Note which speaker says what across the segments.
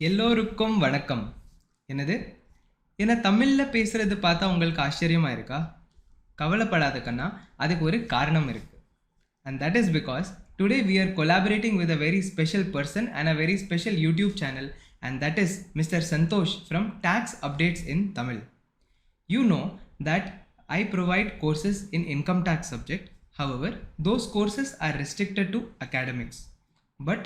Speaker 1: எல்லோருக்கும் வணக்கம். என்னது? என்ன தமிழில் பேசுகிறது பார்த்தா உங்களுக்கு ஆச்சரியமாக இருக்கா? கவலைப்படாத கண்ணா, அதுக்கு ஒரு காரணம் இருக்கு. And that is because today we are collaborating with a very special person and a very special YouTube channel, and that is Mr. Santosh from Tax Updates in Tamil. You know that I provide courses in income tax subject. However, those courses are restricted to academics. But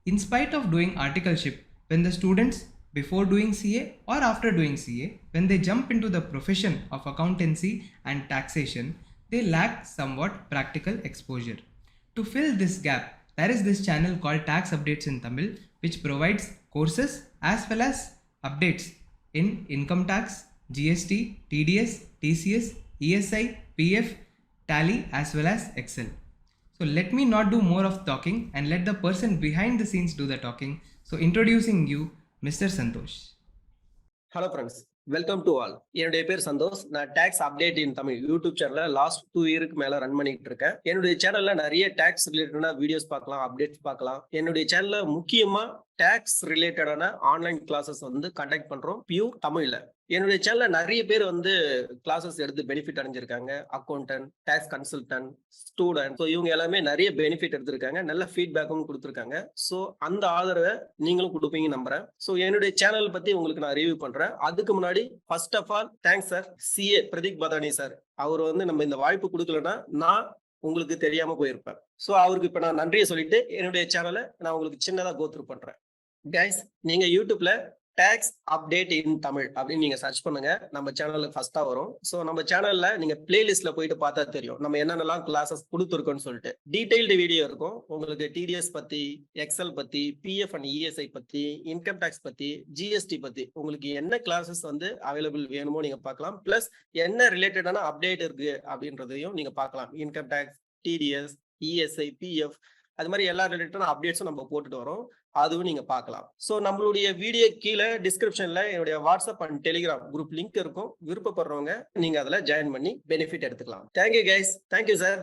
Speaker 1: in spite of doing articleship, when the students before doing CA or after doing CA, when they jump into the profession of accountancy and taxation, they lack somewhat practical exposure. To fill this gap, there is this channel called Tax Updates in Tamil, which provides courses as well as updates in income tax, GST, TDS, TCS, ESI, PF, Tally as well as Excel. So let me not do more of talking and let the person behind the scenes do the talking. So introducing you, Mr. Santosh.
Speaker 2: Hello friends, welcome to all. என்னுடைய பேர் சந்தோஷ். நான் tax update in Tamil YouTube சேனலை last 2 இயருக்கு மேல run பண்ணிட்டு இருக்கேன். என்னுடைய சேனல்ல நிறைய டாக்ஸ் ரிலேட்டடான வீடியோஸ் பார்க்கலாம், அப்டேட்ஸ் பார்க்கலாம். என்னுடைய சேனல்ல முக்கியமா டாக்ஸ் ரிலேட்டடான ஆன்லைன் கிளாஸஸ் வந்து கண்டக்ட் பண்றோம் பியூர் தமிழ்ல. என்னுடைய சேனல்ல நிறைய பேர் வந்து கிளாஸஸ் எடுத்து பெனிஃபிட் அடைஞ்சிருக்காங்க. Accountant, tax consultant, student, so இவங்க எல்லாமே நிறைய பெனிஃபிட் எடுத்திருக்காங்க, நல்ல ஃபீட்பேக்கும் கொடுத்துருக்காங்க. ஸோ அந்த ஆதரவை நீங்களும் கொடுப்பீங்க நம்புறேன். ஸோ என்னுடைய சேனல் பத்தி உங்களுக்கு நான் ரிவ்யூ பண்றேன். அதுக்கு முன்னாடி first of all thanks sir, CA Prateek Pathani sir. அவர் வந்து நம்ம இந்த வாய்ப்பு கொடுக்கலன்னா நான் உங்களுக்கு தெரியாம போயிருப்பேன். ஸோ அவருக்கு இப்ப நான் நன்றியை சொல்லிட்டு என்னுடைய சேனலை நான் உங்களுக்கு சின்னதா கோத்ரூ பண்றேன். கைஸ், நீங்க யூடியூப்ல டாக்ஸ் அப்டேட் இன் தமிழ் அப்படின்னு நீங்க சர்ச் பண்ணுங்க, நம்ம சேனலுக்கு ஃபர்ஸ்டா வரும். ஸோ நம்ம சேனல்ல நீங்க பிளேலிஸ்ட்ல போயிட்டு பார்த்தா தெரியும் நம்ம என்னென்னலாம் கிளாஸஸ் கொடுத்துருக்கோம்னு சொல்லிட்டு டீடைல்டு வீடியோ இருக்கும். உங்களுக்கு டிடிஎஸ் பத்தி, எக்ஸல் பத்தி, பிஎஃப் அண்ட் இஎஸ்ஐ பத்தி, இன்கம் டாக்ஸ் பத்தி, ஜிஎஸ்டி பத்தி உங்களுக்கு என்ன கிளாஸஸ் வந்து அவைலபிள் வேணுமோ நீங்க பார்க்கலாம். பிளஸ் என்ன ரிலேட்டடான அப்டேட் இருக்கு அப்படின்றதையும் நீங்க பார்க்கலாம். Income tax, TDS, ESI, PF, அது மாதிரி எல்லா ரிலேட்டடான அப்டேட்ஸும் நம்ம போட்டுட்டு வரோம், அதுவும் நீங்க பார்க்கலாம். ஸோ நம்மளுடைய வீடியோ கீழே டிஸ்கிரிப்ஷன்ல என்னுடைய WhatsApp and Telegram group link இருக்கும். விருப்பப்படுறவங்க நீங்க அதில் ஜாயின் பண்ணி பெனிஃபிட் எடுத்துக்கலாம். Thank you guys. Thank you sir.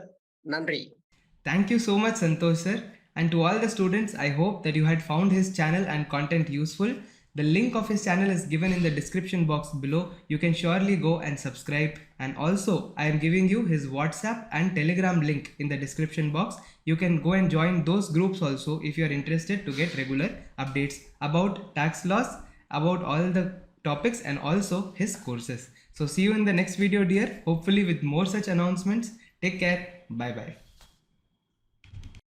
Speaker 2: நன்றி.
Speaker 1: Thank you so much, Santosh sir. And to all the students, I hope that you had found his channel and content useful. The link of his channel is given in the description box below. You can surely go and subscribe. And also, I am giving you his WhatsApp and Telegram link in the description box. You can go and join those groups also if you are interested to get regular updates about tax laws, about all the topics and also his courses. So see you in the next video, dear. Hopefully with more such announcements. Take care. Bye bye.